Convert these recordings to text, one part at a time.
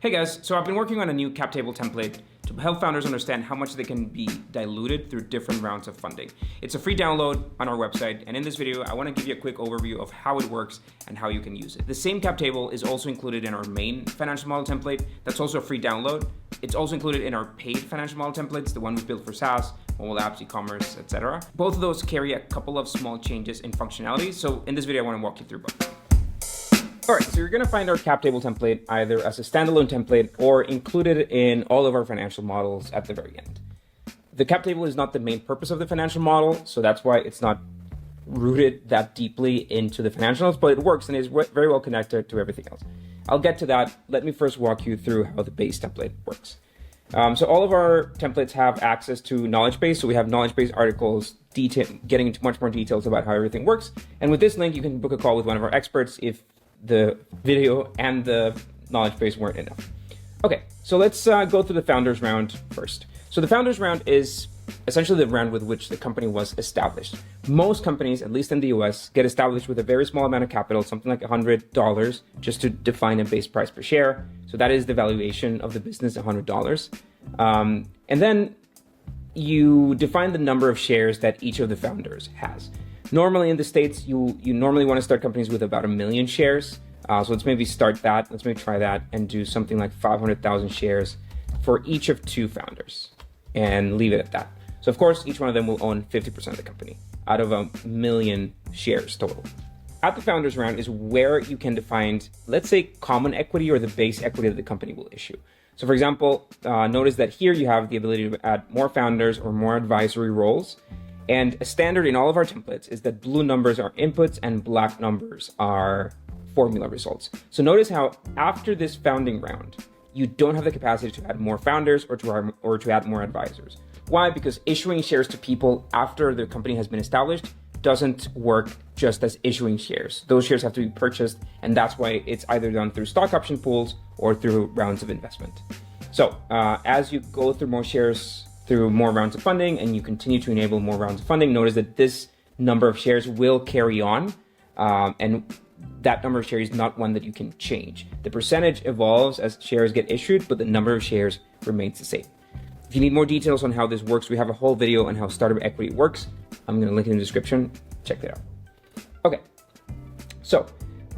Hey guys, so I've been working on a new cap table template to help founders understand how much they can be diluted through different rounds of funding. It's a free download on our website, and in this video, I want to give you a quick overview of how it works and how you can use it. The same cap table is also included in our main financial model template. That's also a free download. It's also included in our paid financial model templates, the one we built for SaaS, mobile apps, e-commerce, etc. Both of those carry a couple of small changes in functionality, so in this video, I want to walk you through both. All right, so you're gonna find our cap table template either as a standalone template or included in all of our financial models at the very end. The cap table is not the main purpose of the financial model, so that's why it's not rooted that deeply into the financials, but it works and is very well connected to everything else. I'll get to that. Let me first walk you through how the base template works. So all of our templates have access to knowledge base, so we have knowledge base articles getting into much more details about how everything works. And with this link, you can book a call with one of our experts if the video and the knowledge base weren't enough. Okay, so let's go through the founders round first. So the founders round is essentially the round with which the company was established. Most companies, at least in the US, get established with a very small amount of capital, something like $100, just to define a base price per share. So that is the valuation of the business, $100. And then you define the number of shares that each of the founders has. Normally in the States, you normally want to start companies with about 1 million shares. So let's maybe start that. Let's maybe try that and do something like 500,000 shares for each of 2 founders and leave it at that. So of course, each one of them will own 50% of the company out of 1 million shares total. At the founders round is where you can define, let's say, common equity or the base equity that the company will issue. So for example, notice that here you have the ability to add more founders or more advisory roles. And a standard in all of our templates is that blue numbers are inputs and black numbers are formula results. So notice how after this founding round, you don't have the capacity to add more founders or to add more advisors. Why? Because issuing shares to people after the company has been established doesn't work just as issuing shares. Those shares have to be purchased, and that's why it's either done through stock option pools or through rounds of investment. So as you go through more shares, through more rounds of funding, and you continue to enable more rounds of funding, notice that this number of shares will carry on, and that number of shares is not one that you can change. The percentage evolves as shares get issued, but the number of shares remains the same. If you need more details on how this works, we have a whole video on how startup equity works. I'm gonna link it in the description, check that out. Okay, so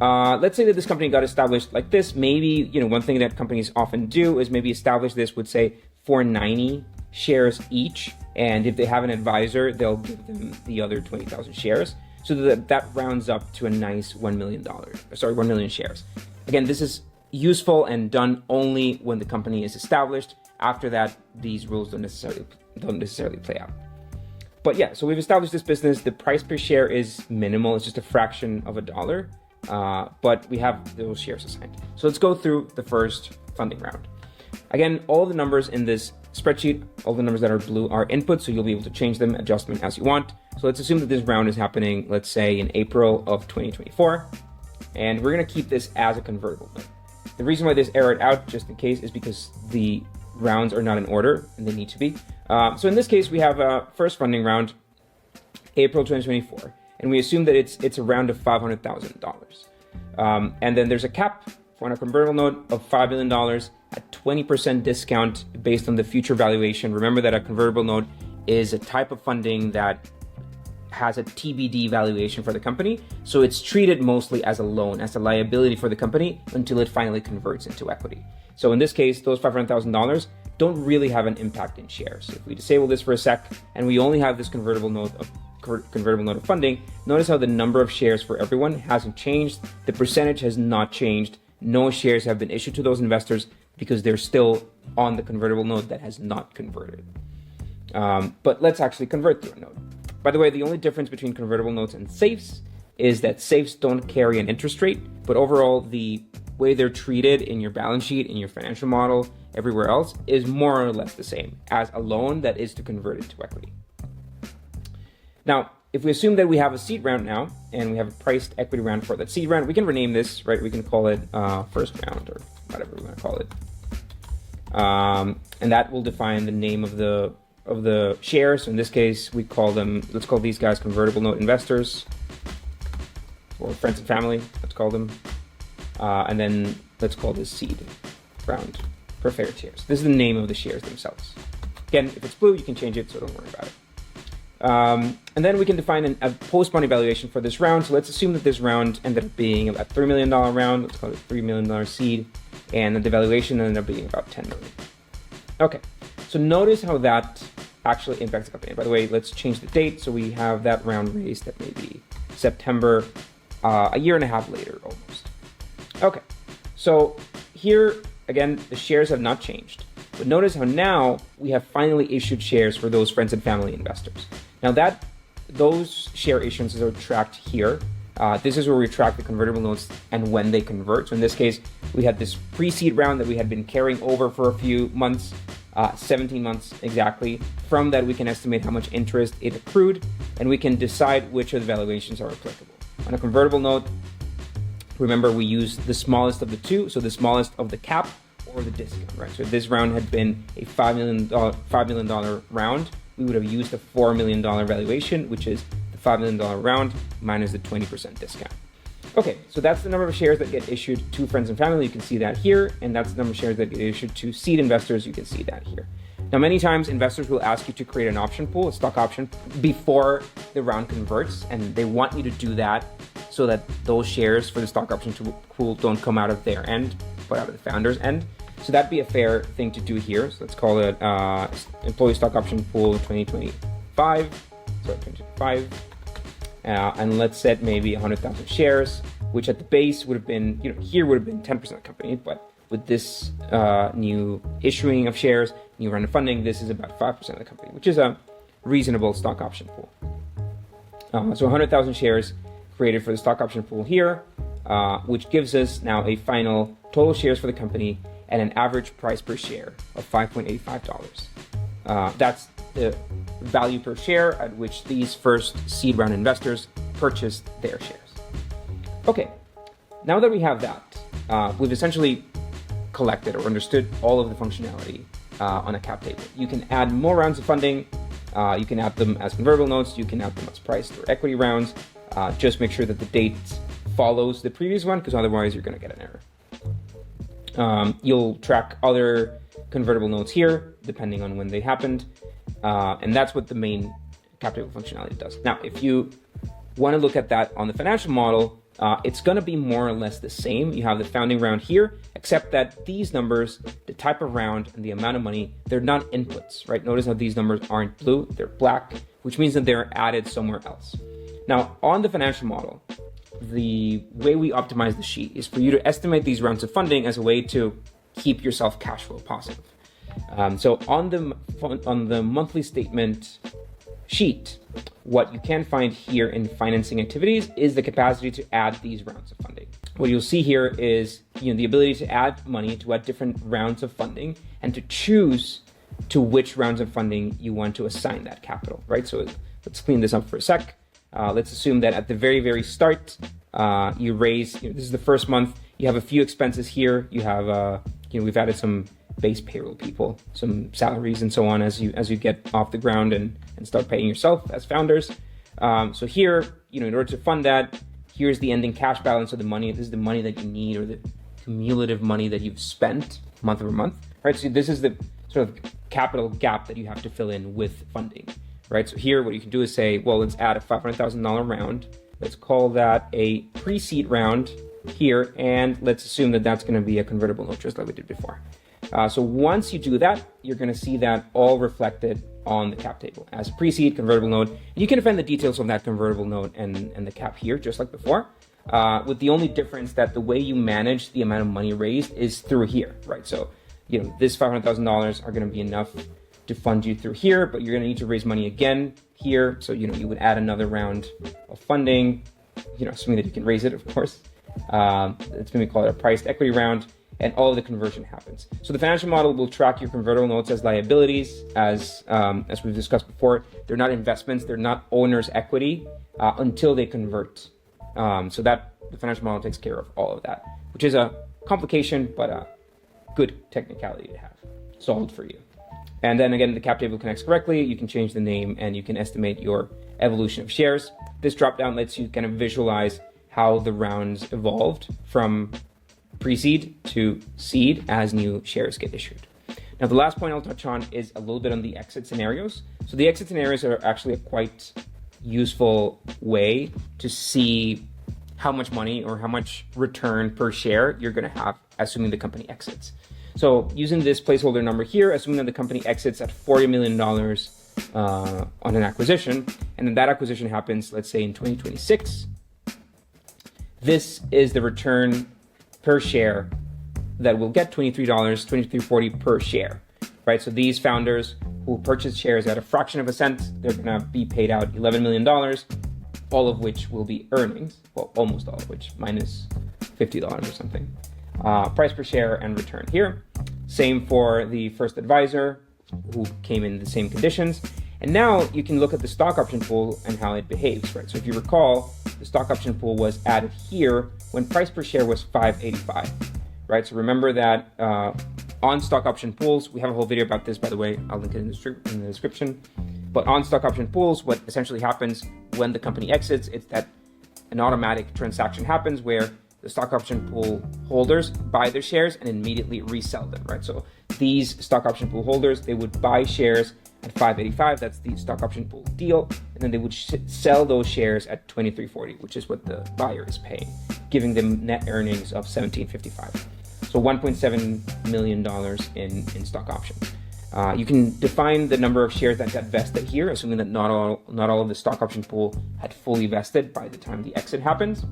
let's say that this company got established like this. Maybe, one thing that companies often do is maybe establish this with say 490 shares each, and if they have an advisor, they'll give them the other 20,000 shares, so that rounds up to a nice $1 million shares. Again, this is useful and done only when the company is established. After that, these rules don't necessarily play out. But yeah, so we've established this business. The price per share is minimal; it's just a fraction of $1, but we have those shares assigned. So let's go through the first funding round. Again, all the numbers in this spreadsheet, all the numbers that are blue are input, so you'll be able to change them, adjustment as you want. So let's assume that this round is happening, let's say in April of 2024, and we're gonna keep this as a convertible note. The reason why this errored out, just in case, is because the rounds are not in order, and they need to be. So in this case, we have a first funding round, April 2024, and we assume that it's a round of $500,000. And then there's a cap on a convertible note of $5 million at 20% discount based on the future valuation. Remember that a convertible note is a type of funding that has a TBD valuation for the company. So it's treated mostly as a loan, as a liability for the company until it finally converts into equity. So in this case, those $500,000 don't really have an impact in shares. If we disable this for a sec and we only have this convertible note of funding, notice how the number of shares for everyone hasn't changed. The percentage has not changed. No shares have been issued to those investors because they're still on the convertible note that has not converted. But let's actually convert through a note. By the way, the only difference between convertible notes and safes is that safes don't carry an interest rate, but overall the way they're treated in your balance sheet, in your financial model, everywhere else is more or less the same as a loan that is to convert it to equity. Now, if we assume that we have a seed round now, and we have a priced equity round for that seed round, we can rename this, right? We can call it first round or whatever we want to call it. And that will define the name of the shares. So in this case, we call them, let's call these guys convertible note investors, or friends and family, let's call them. And then let's call this seed. round preferred shares. This is the name of the shares themselves. Again, if it's blue, you can change it, so don't worry about it. And then we can define a post-money valuation for this round. So let's assume that this round ended up being about $3 million round. Let's call it a $3 million seed. And the valuation ended up being about $10 million. Okay, so notice how that actually impacts the company. By the way, let's change the date. So we have that round raised at maybe September, a year and a half later almost. Okay, so here, again, the shares have not changed. But notice how now we have finally issued shares for those friends and family investors. Now those share issuances are tracked here. This is where we track the convertible notes and when they convert. So in this case, we had this pre-seed round that we had been carrying over for a few months, 17 months exactly. From that, we can estimate how much interest it accrued, and we can decide which of the valuations are applicable. On a convertible note, remember we use the smallest of the two, so the smallest of the cap or the discount, right? So if this round had been a $5 million round, we would have used a $4 million valuation, which is the $5 million round minus the 20% discount. Okay, so that's the number of shares that get issued to friends and family. You can see that here, and that's the number of shares that get issued to seed investors. You can see that here. Now, many times investors will ask you to create an option pool, a stock option, before the round converts, and they want you to do that so that those shares for the stock option pool don't come out of their end, but out of the founder's end. So that'd be a fair thing to do here. So let's call it Employee Stock Option Pool 2025. And let's set maybe 100,000 shares, which at the base would have been, here would have been 10% of the company, but with this new issuing of shares, new round of funding, this is about 5% of the company, which is a reasonable stock option pool. So 100,000 shares created for the stock option pool here, which gives us now a final total shares for the company at an average price per share of $5.85. That's the value per share at which these first seed round investors purchased their shares. Okay, now that we have that, we've essentially collected or understood all of the functionality on a cap table. You can add more rounds of funding. You can add them as convertible notes. You can add them as priced or equity rounds. Just make sure that the date follows the previous one, because otherwise you're going to get an error. You'll track other convertible notes here, depending on when they happened. And that's what the main cap table functionality does. Now, if you want to look at that on the financial model, it's going to be more or less the same. You have the founding round here, except that these numbers, the type of round and the amount of money, they're not inputs, right? Notice how these numbers aren't blue, they're black, which means that they're added somewhere else. Now, on the financial model, the way we optimize the sheet is for you to estimate these rounds of funding as a way to keep yourself cash flow positive. So on the monthly statement sheet, what you can find here in financing activities is the capacity to add these rounds of funding. What you'll see here is the ability to add money, to add different rounds of funding, and to choose to which rounds of funding you want to assign that capital, right? So let's clean this up for a sec. Let's assume that at the very, very start, you raise, this is the first month, you have a few expenses here. You have, we've added some base payroll people, some salaries and so on as you get off the ground and start paying yourself as founders. So here, in order to fund that, here's the ending cash balance of the money. This is the money that you need, or the cumulative money that you've spent month over month, right? So this is the sort of capital gap that you have to fill in with funding, right? So here, what you can do is say, well, let's add a $500,000 round. Let's call that a pre-seed round here, and let's assume that that's going to be a convertible note, just like we did before. So once you do that, you're going to see that all reflected on the cap table as a pre-seed convertible note. And you can find the details of that convertible note and the cap here, just like before, with the only difference that the way you manage the amount of money raised is through here, right? So, this $500,000 are going to be enough to fund you through here, but you're going to need to raise money again here. So, you would add another round of funding, assuming that you can raise it, of course. It's going to call it a priced equity round, and all of the conversion happens. So the financial model will track your convertible notes as liabilities, as we've discussed before. They're not investments, they're not owner's equity until they convert. So that the financial model takes care of all of that, which is a complication, but a good technicality to have solved for you. And then again, the cap table connects correctly. You can change the name and you can estimate your evolution of shares. This dropdown lets you kind of visualize how the rounds evolved from pre-seed to seed as new shares get issued. Now, the last point I'll touch on is a little bit on the exit scenarios. So the exit scenarios are actually a quite useful way to see how much money or how much return per share you're going to have, assuming the company exits. So using this placeholder number here, assuming that the company exits at $40 million on an acquisition, and then that acquisition happens, let's say in 2026, this is the return per share that will get $23.40 per share, right? So these founders who purchase shares at a fraction of a cent, they're gonna be paid out $11 million, all of which will be earnings, well, almost all of which, minus $50 or something. Price per share and return here. Same for the first advisor who came in the same conditions. And now you can look at the stock option pool and how it behaves, right? So if you recall, the stock option pool was added here when price per share was $5.85. Right, so remember that on stock option pools, we have a whole video about this, by the way, I'll link it in the description. But on stock option pools, what essentially happens when the company exits, it's that an automatic transaction happens where the stock option pool holders buy their shares and immediately resell them, right? So these stock option pool holders, they would buy shares at $5.85, that's the stock option pool deal, and then they would sell those shares at $23.40, which is what the buyer is paying, giving them net earnings of $17.55. So $1.7 million in stock options. You can define the number of shares that got vested here, assuming that not all of the stock option pool had fully vested by the time the exit happens.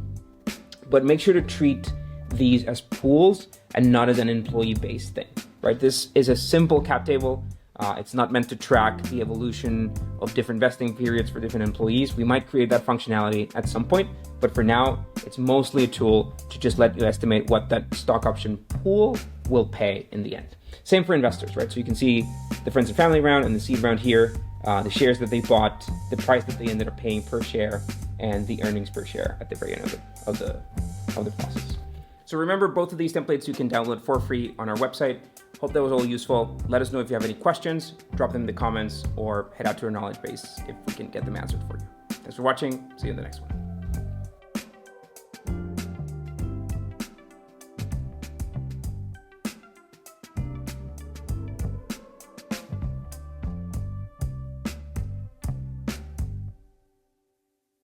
But make sure to treat these as pools and not as an employee-based thing, right? This is a simple cap table. It's not meant to track the evolution of different vesting periods for different employees. We might create that functionality at some point, but for now, it's mostly a tool to just let you estimate what that stock option pool will pay in the end. Same for investors, right? So you can see the friends and family round and the seed round here, the shares that they bought, the price that they ended up paying per share, and the earnings per share at the very end of the process. So remember, both of these templates you can download for free on our website. Hope that was all useful. Let us know if you have any questions, drop them in the comments, or head out to our knowledge base if we can get them answered for you. Thanks for watching. See you in the next one.